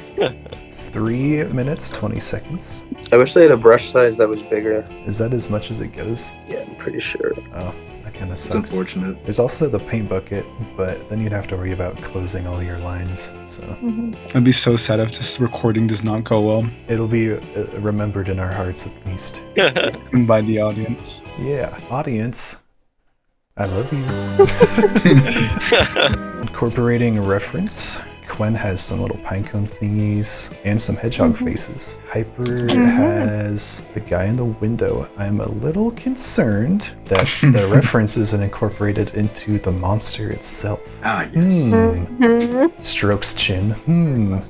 3 minutes, 20 seconds. I wish they had a brush size that was bigger. Is that as much as it goes? Yeah, I'm pretty sure. Oh, that kind of It's sucks. unfortunate. There's also the paint bucket, but then you'd have to worry about closing all your lines. So I'd be so sad if this recording does not go well. it'll be remembered in our hearts at least. And by the audience. Yeah, audience, I love you. Incorporating a reference, Quinn has some little pinecone thingies and some hedgehog faces. Hyper has the guy in the window. I'm a little concerned that the reference isn't incorporated into the monster itself. Ah, yes. Strokes chin.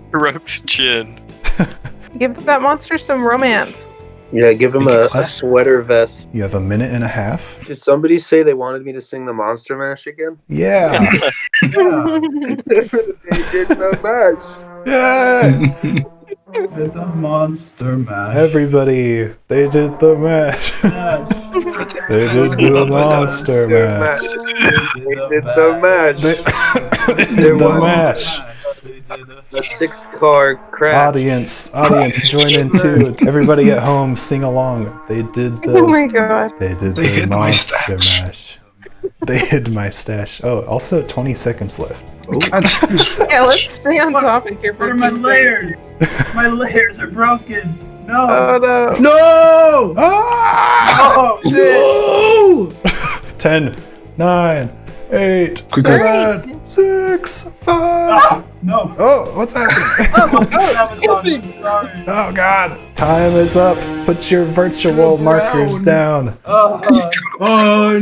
Strokes chin. Give that monster some romance. Yeah, give him a sweater vest. You have a minute and a half. Did somebody say they wanted me to sing the Monster Mash again? Yeah. They did the mash. Yeah. The monster mash. Everybody, they did the mash. They did the monster mash. They did the mash. They did the mash. A 6-car crash. Audience, join in too. Everybody at home, sing along. They did the. Oh my god. They did They the hid my monster stash. mash. They hid my stash. Oh, also 20 seconds left. Yeah, let's stay on topic here for What are my 2 seconds. layers? My layers are broken. No. Oh no. No! Ah! Oh, shit. 10, 9, 8, Quicker. 7, 6, 5. No. Oh, what's happening? That was on. Sorry. Oh god, time is up. Put your virtual markers down. Oh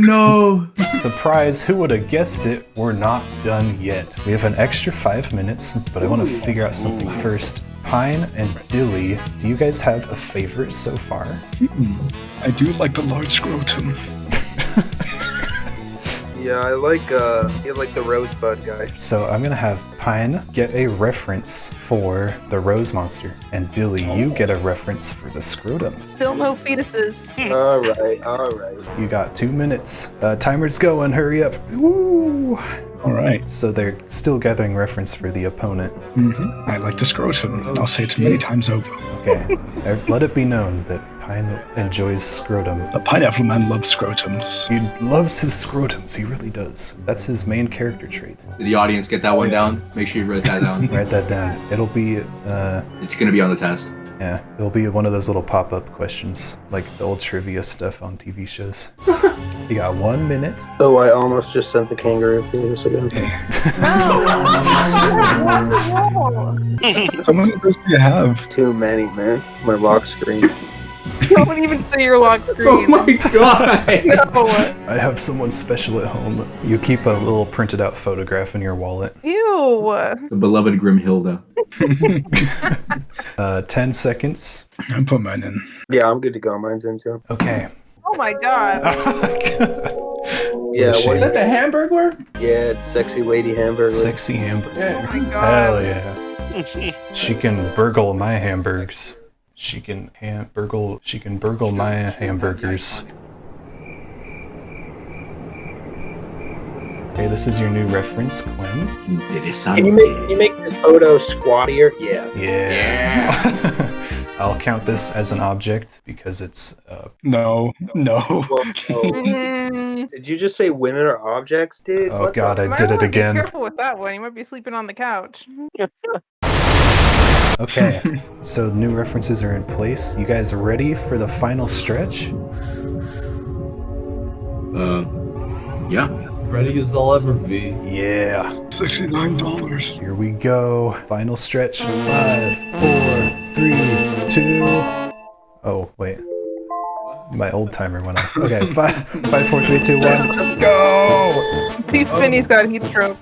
no. Surprise, who would have guessed it? We're not done yet. We have an extra 5 minutes, but I want to figure out something first. Pine and Dilly, do you guys have a favorite so far? I do like the large scrotum. Yeah, I like the Rosebud guy. So I'm gonna have Pine get a reference for the Rose Monster, and Dilly, you get a reference for the Scrotum. Still no fetuses. Alright. You got 2 minutes. Timer's going, hurry up. Woo! Alright. So they're still gathering reference for the opponent. I like the scrotum. I'll say it many times over. Okay, let it be known that Pine enjoys scrotum. The pineapple man loves scrotums. He loves his scrotums, he really does. That's his main character trait. Did the audience get that one down? Make sure you write that down. Write that down. It'll be, It's gonna be on the test. yeah, it'll be one of those little pop-up questions, like the old trivia stuff on TV shows. You got 1 minute. Oh, I almost just sent the kangaroo fetus again. How many of those do you have? Too many, man. My lock screen. Don't even say your lock screen. Oh my god! No. I have someone special at home. You keep a little printed out photograph in your wallet. Ew. The beloved Grimhilda. 10 seconds. I put mine in. Yeah, I'm good to go. Mine's in too. Okay. Oh my god. Yeah, What a Is that the Hamburglar? Yeah, it's sexy lady hamburger. Sexy hamburger. Yeah. Oh my god. Hell yeah. She can burgle my hamburgers. She can burgle my hamburgers. Okay, this is your new reference, Quinn. Can you make this photo squattier? Yeah. Yeah. I'll count this as an object because it's No. Well, did you just say women are objects, dude? oh What the- god, You I might did it wanna again. Be careful with that one. You might be sleeping on the couch. Okay, so new references are in place. You guys ready for the final stretch? Yeah. Ready as I'll ever be. Yeah. $69. Here we go. Final stretch. 5, 4, 3, 2. Oh, wait. My old timer went off. Okay, 5, 4, 3, 2, 1. Go! Finney's got a heat stroke.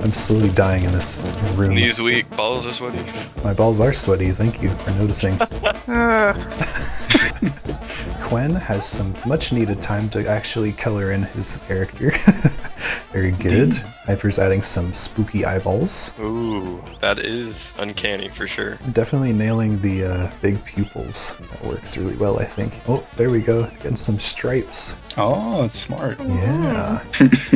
I'm slowly dying in this room. Knees weak, balls are sweaty. My balls are sweaty. Thank you for noticing. Quinn has some much needed time to actually color in his character. Very good. Hyper's adding some spooky eyeballs. Ooh, that is uncanny for sure. Definitely nailing the big pupils. That works really well, I think. Oh, there we go. Getting some stripes. Oh, it's smart. Yeah.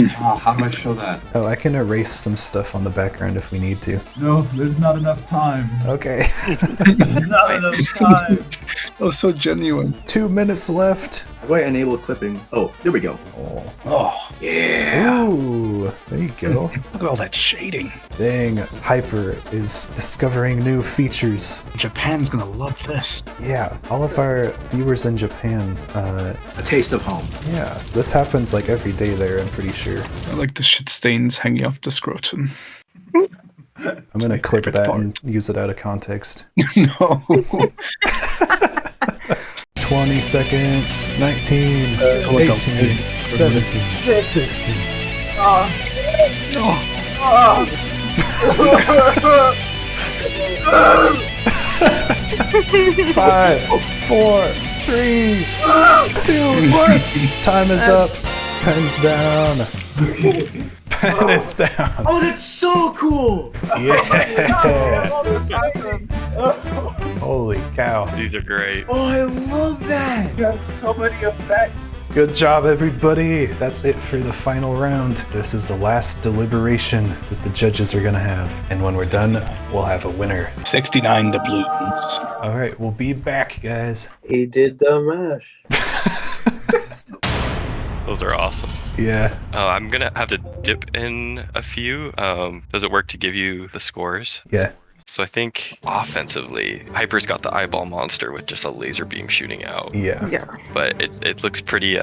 How do I show that? Oh, I can erase some stuff on the background if we need to. No, there's not enough time. Okay. There's not enough time. Oh, so genuine. 2 minutes left. How do I enable clipping? Oh, there we go. Oh. Oh, Yeah. Ooh, there you go. look at all that shading. Dang, Hyper is discovering new features. Japan's gonna love this. Yeah, all of our viewers in Japan, A taste of home. yeah, this happens like every day there, I'm pretty sure. I like the shit stains hanging off the scrotum. I'm gonna clip favorite that part. and use it out of context. No. 20 seconds, 19, 18, 17, 16. Five, 4, 3, 2, 1. Time is up. Pen's down. Pen is down. Oh, that's so cool! Yeah. Holy cow. These are great. Oh, I love that! You have so many effects. Good job, everybody. That's it for the final round. This is the last deliberation that the judges are gonna have. And when we're done, we'll have a winner. 69 doubloons. All right, we'll be back, guys. He did the mash. Those are awesome. Yeah. I'm gonna have to dip in a few. Does it work to give you the scores? Yeah. So I think offensively, Hyper's got the eyeball monster with just a laser beam shooting out. Yeah. Yeah. But it looks pretty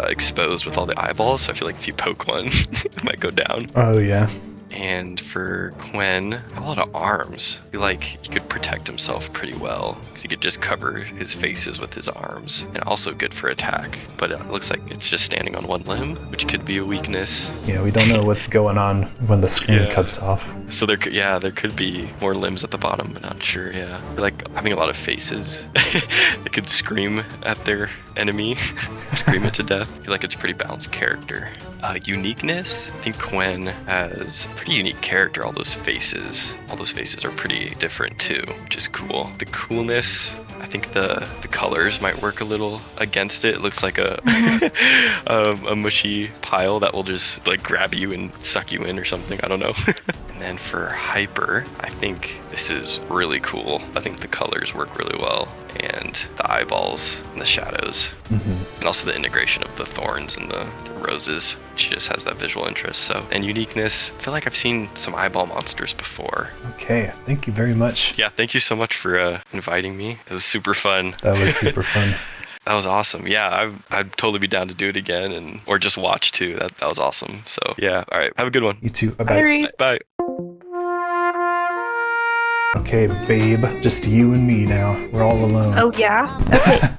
exposed with all the eyeballs, so I feel like if you poke one, it might go down. Oh, yeah. And for Quinn, a lot of arms. I feel like he could protect himself pretty well, because he could just cover his faces with his arms, and also good for attack. But it looks like it's just standing on one limb, which could be a weakness. Yeah, we don't know what's going on when the screen Yeah. cuts off. So there could be more limbs at the bottom, but not sure. Yeah, I feel like having a lot of faces, they could scream at their enemy, scream it to death. I feel like it's a pretty balanced character. Uniqueness, I think Quinn has a pretty unique character. All those faces are pretty different too, which is cool. The coolness, I think the colors might work a little against it. It looks like a a mushy pile that will just like grab you and suck you in or something. I don't know. And then for Hyper, I think this is really cool. I think the colors work really well, and the eyeballs and the shadows, and also the integration of the thorns and the roses. She just has that visual interest. So, and uniqueness, I feel like I've seen some eyeball monsters before. Okay, thank you very much. Yeah, thank you so much for inviting me. It was super fun. That was super fun. That was awesome. Yeah, I'd totally be down to do it again, or just watch too. That was awesome. So yeah, all right, have a good one. You too. Bye-bye. Bye, Reed. Bye. Okay, babe, just you and me now. We're all alone. Oh yeah? Okay.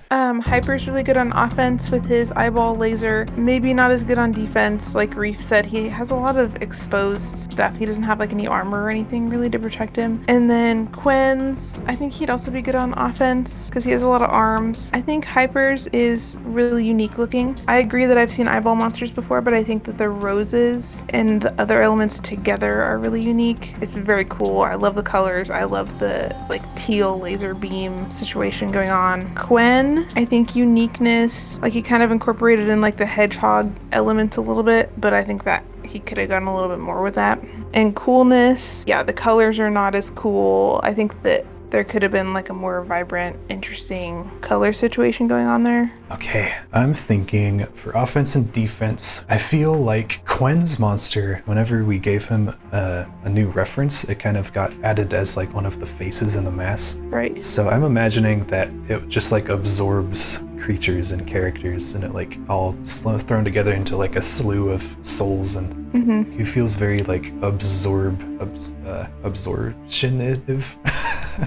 Hyper's really good on offense with his eyeball laser. Maybe not as good on defense. Like Reef said, he has a lot of exposed stuff. He doesn't have like any armor or anything really to protect him. And then Quinn's, I think he'd also be good on offense because he has a lot of arms. I think Hyper's is really unique looking. I agree that I've seen eyeball monsters before, but I think that the roses and the other elements together are really unique. It's very cool. I love the colors. I love the like teal laser beam situation going on. Quinn, I think uniqueness, like he kind of incorporated in like the hedgehog elements a little bit, but I think that he could have done a little bit more with that. And coolness, yeah, the colors are not as cool. I think that there could have been like a more vibrant, interesting color situation going on there. Okay, I'm thinking for offense and defense, I feel like Quinn's monster, whenever we gave him a new reference, it kind of got added as like one of the faces in the mass. Right. So I'm imagining that it just like absorbs creatures and characters and it like all thrown together into like a slew of souls, and he feels very like absorptionative.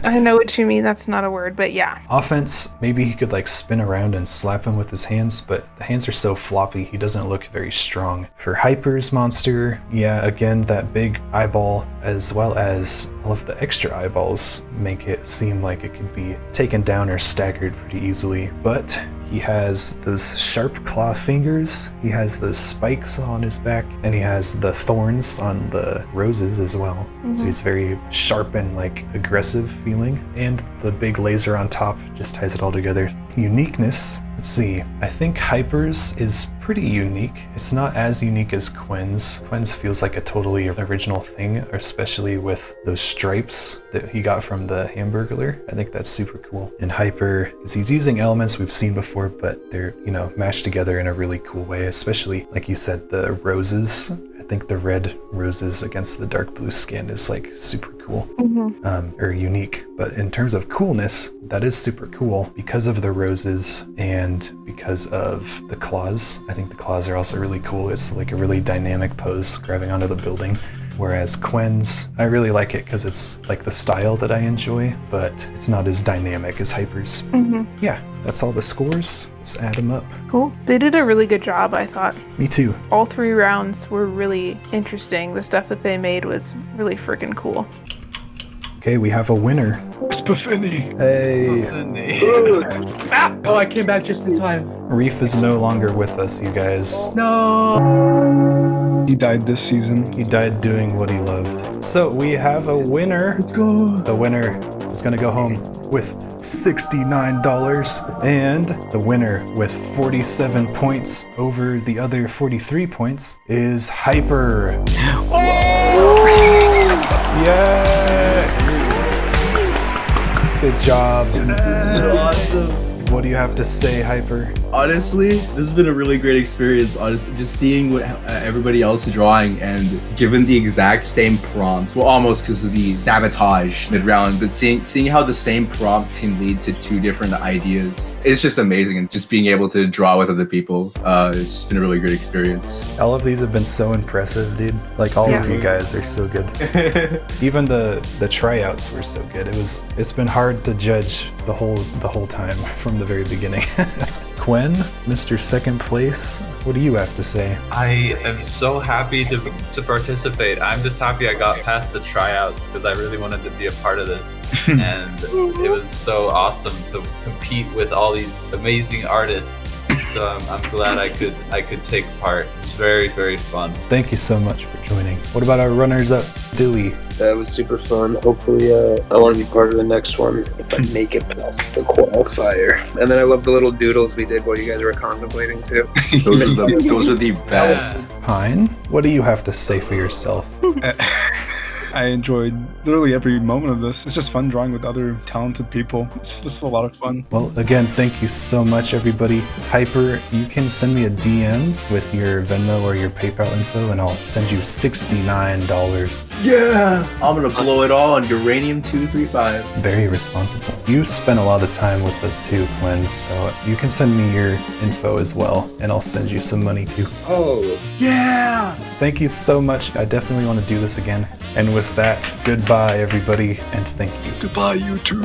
I know what you mean. That's not a word, but yeah. Offense, maybe he could like spin around and slap him with his hands, but the hands are so floppy, he doesn't look very strong. For Hyper's monster, yeah, again, that big eyeball as well as all of the extra eyeballs make it seem like it could be taken down or staggered pretty easily. But he has those sharp claw fingers, he has those spikes on his back, and he has the thorns on the roses as well. So he's very sharp and like aggressive feeling. And the big laser on top just ties it all together. Uniqueness, let's see. I think Hyper's is pretty unique. It's not as unique as Quinn's. Quinn's feels like a totally original thing, especially with those stripes that he got from the Hamburglar. I think that's super cool. And Hyper is he's using elements we've seen before, but they're, you know, mashed together in a really cool way, especially like you said, the roses. I think the red roses against the dark blue skin is like super cool, or unique. But in terms of coolness, that is super cool because of the roses and because of the claws. I think the claws are also really cool. It's like a really dynamic pose grabbing onto the building. Whereas Quinn's, I really like it because it's like the style that I enjoy, but it's not as dynamic as Hyper's. Yeah, that's all the scores. Let's add them up. Cool. They did a really good job, I thought. Me too. All 3 rounds were really interesting. The stuff that they made was really freaking cool. Okay, we have a winner. It's PFINNEY. Hey. Oh, I came back just in time. Reef is no longer with us, you guys. No. He died this season. He died doing what he loved. So we have a winner. Let's go. The winner is gonna go home with $69, and the winner with 47 points over the other 43 points is Hyper. Yeah! Good job. Awesome. What do you have to say, Hyper? Honestly, this has been a really great experience. Honestly, just seeing what everybody else is drawing and given the exact same prompts. Well, almost because of the sabotage mid-round, but seeing how the same prompt can lead to 2 different ideas. It's just amazing, and just being able to draw with other people. It's just been a really great experience. All of these have been so impressive, dude. Like all of you guys are so good. Even the tryouts were so good. It's been hard to judge the whole time from the very beginning. Quinn, Mr. Second Place, what do you have to say? I am so happy to participate. I'm just happy I got past the tryouts because I really wanted to be a part of this. And it was so awesome to compete with all these amazing artists. So I'm glad I could take part. It's very, very fun. Thank you so much for joining. What about our runners-up, Dewey? That was super fun. Hopefully, I want to be part of the next one if I make it past the qualifier. And then I love the little doodles we did while you guys were contemplating too. Those are the best. Pine, what do you have to say for yourself? I enjoyed literally every moment of this. It's just fun drawing with other talented people. It's just a lot of fun. Well, again, thank you so much, everybody. Hyper, you can send me a DM with your Venmo or your PayPal info, and I'll send you $69. Yeah! I'm gonna blow it all on Uranium 235. Very responsible. You spent a lot of time with us too, Quinn, so you can send me your info as well, and I'll send you some money too. Oh. Yeah! Thank you so much. I definitely want to do this again. And with that, goodbye, everybody, and thank you. Goodbye, YouTube.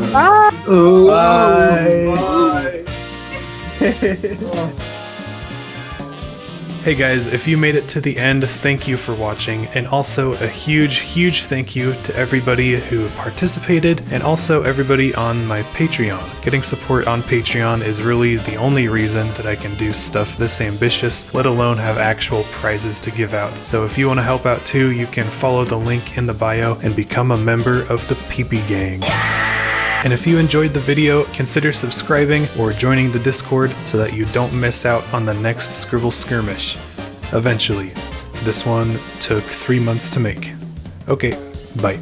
Hey guys, if you made it to the end, thank you for watching, and also a huge thank you to everybody who participated, and also everybody on my Patreon. Getting support on Patreon is really the only reason that I can do stuff this ambitious, let alone have actual prizes to give out. So if you want to help out too, you can follow the link in the bio and become a member of the PP Gang. And if you enjoyed the video, consider subscribing or joining the Discord so that you don't miss out on the next Scribble Skirmish. Eventually. This one took 3 months to make. Okay, bye.